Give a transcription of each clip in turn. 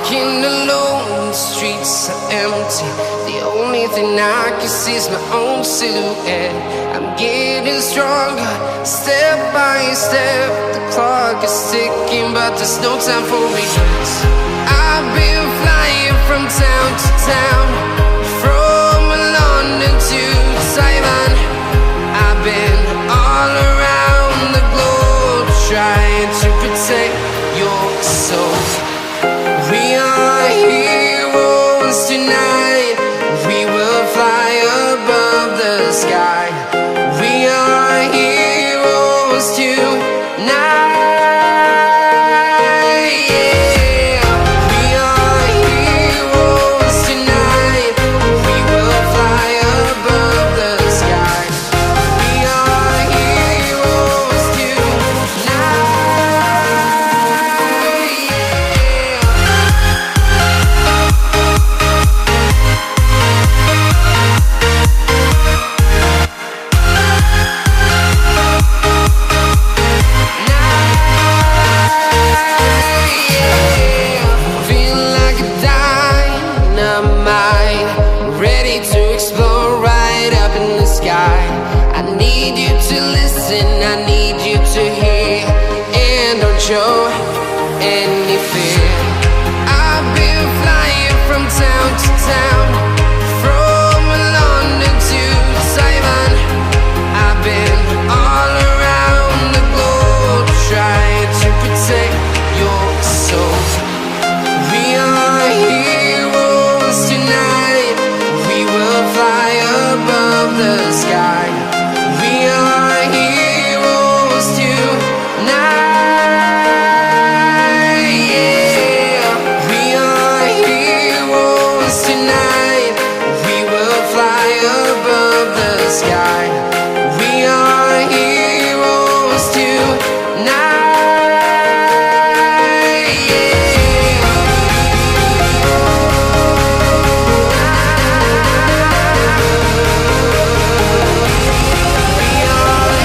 Walking alone, the streets are empty. The only thing I can see is my own silhouette. I'm getting stronger, step by step. The clock is ticking, but there's no time for regrets. I've been flying from town to town, from London to Taiwan. I've been all around the globe, trying to protect your soul. We are heroes tonight. We will fly above the sky. We are heroes tonight. Yeah. We are heroes tonight. We will fly above the sky. We are heroes tonight. Show any fear. I've been flying from town to town, from London to Taiwan. I've been all around the globe, trying to protect your soul. We are heroes tonight. We will fly above the sky. We are heroes tonight. Sky. We are heroes tonight. Yeah. We are heroes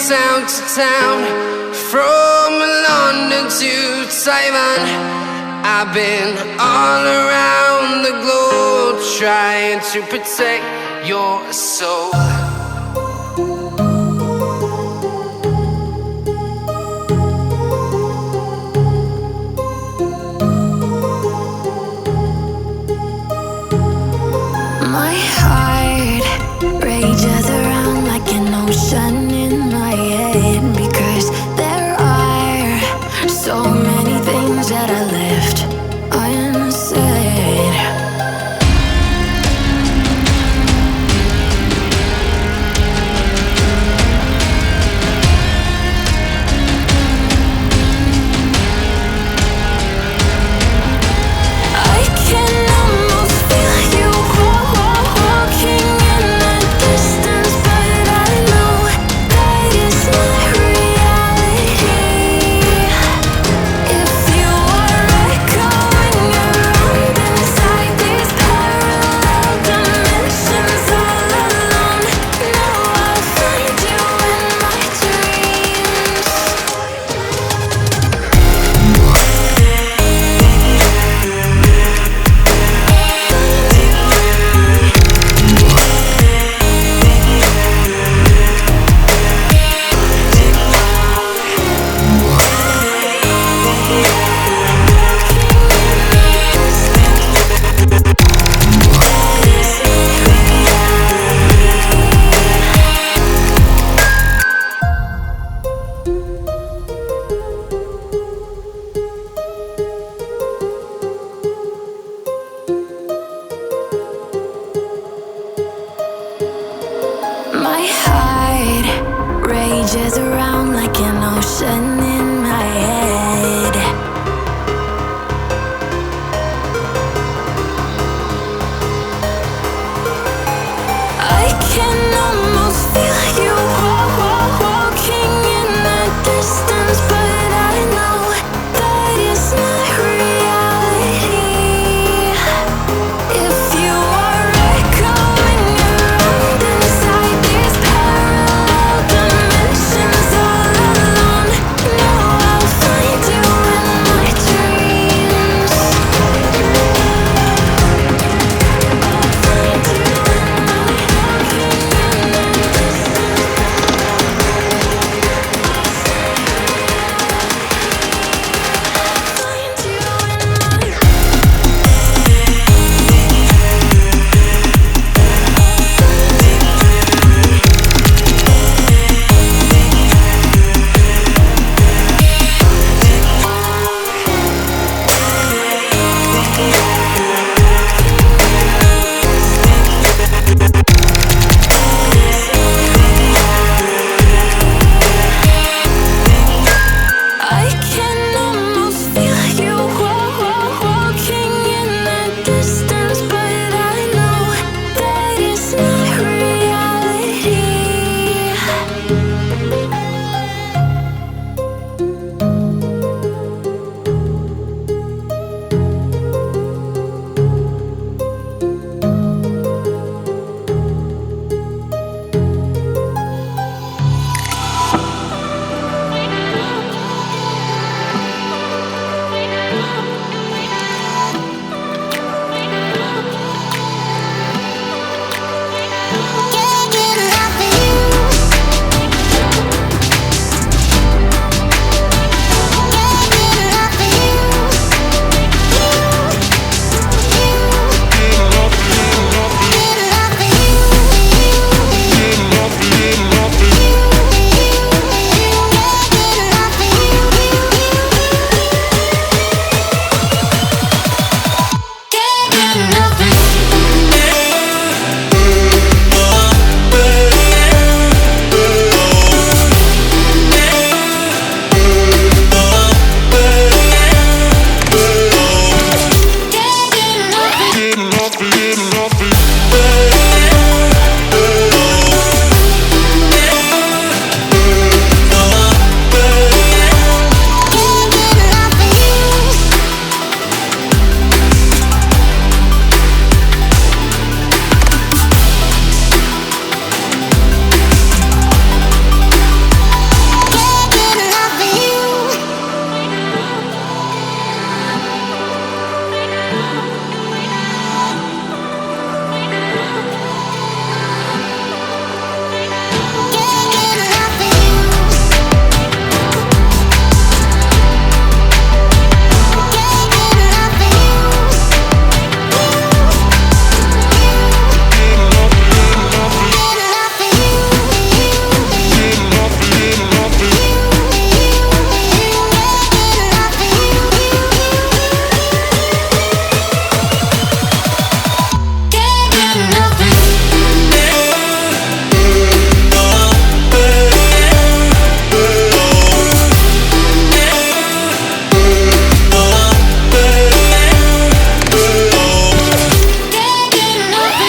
town to town, from London to Taiwan. I've been all around the globe, trying to protect your soul. My heart rages around like an ocean in my head, because there are so many things that I left unsaid. I can almost feel you walking rages around like an ocean in my head. I can almost feel you walking in the distance, but I know that it's not reality. If you are echoing around inside these parallel dimensions all alone, no, I'll find you in my dreams. I'll find you in my walking in the I can almost feel you walking in the distance, but I know that it's not reality.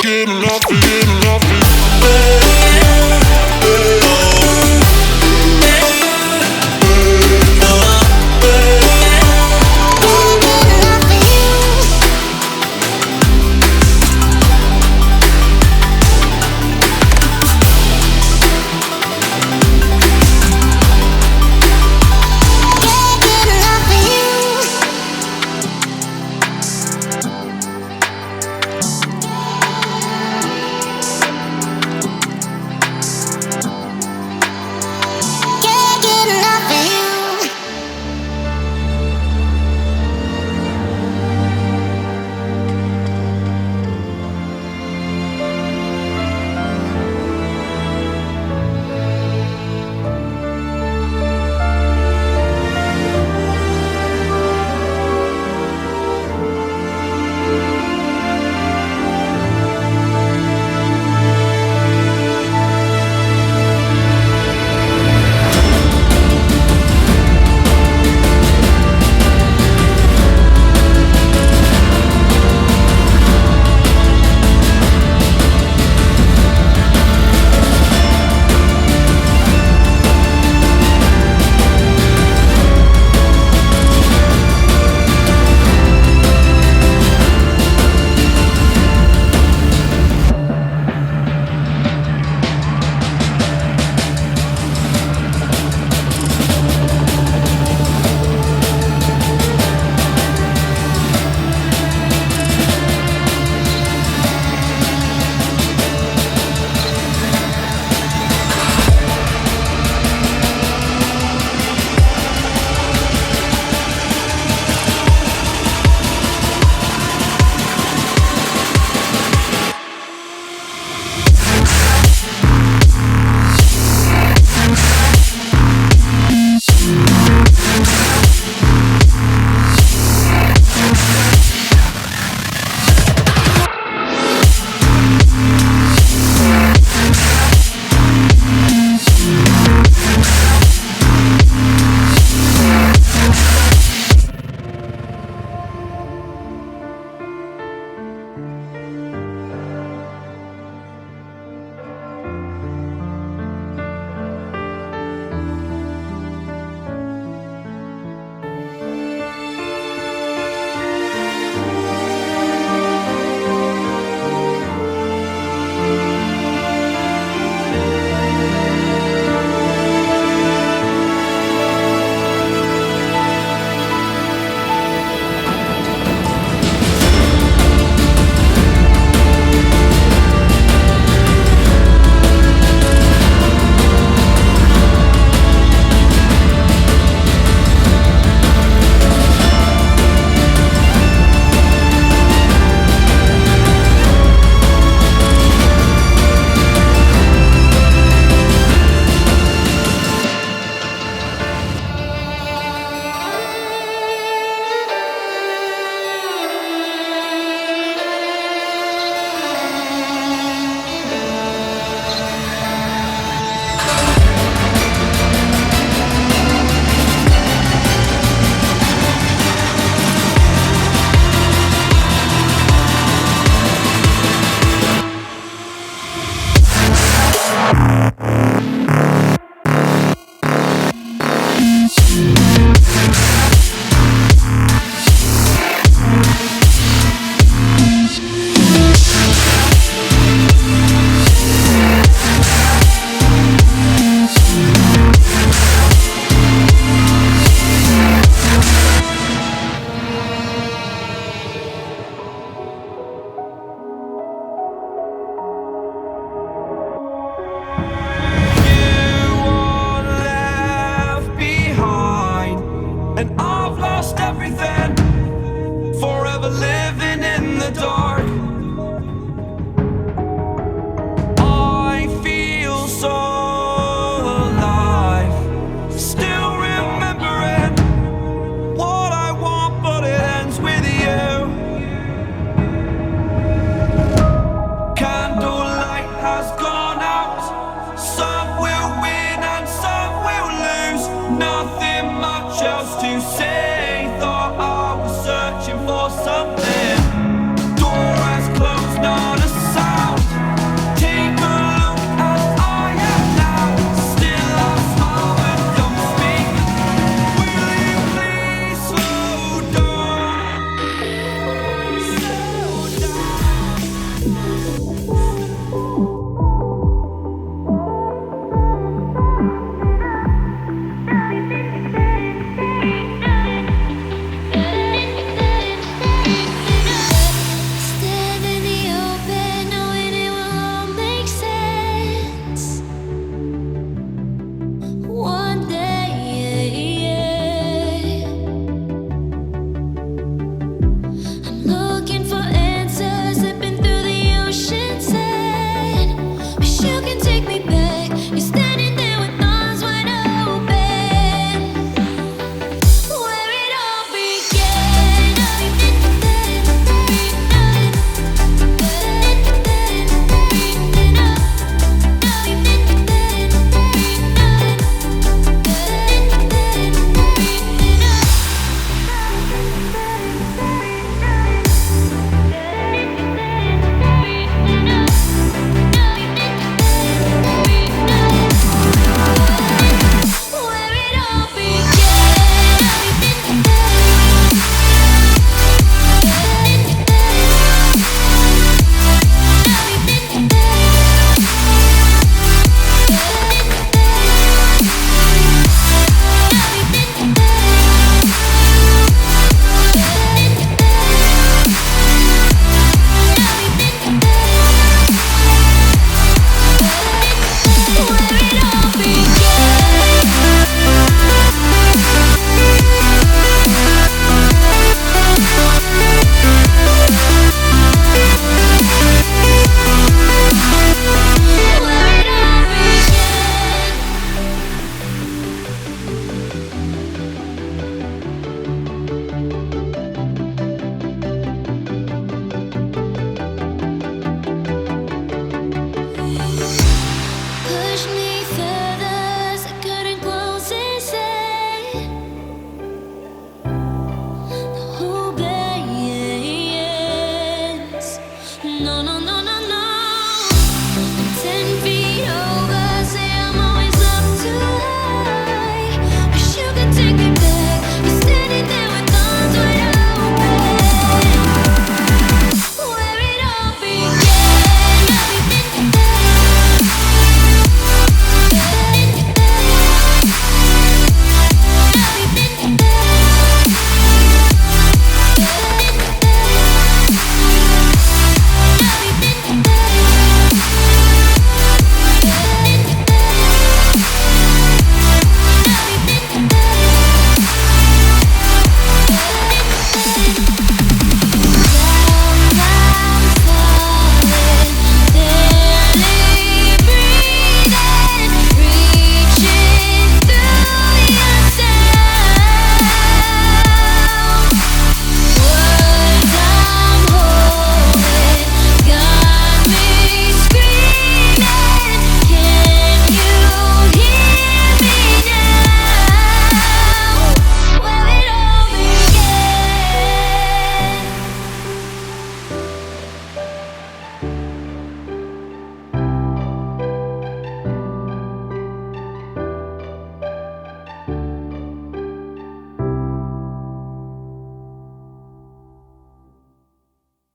Getting off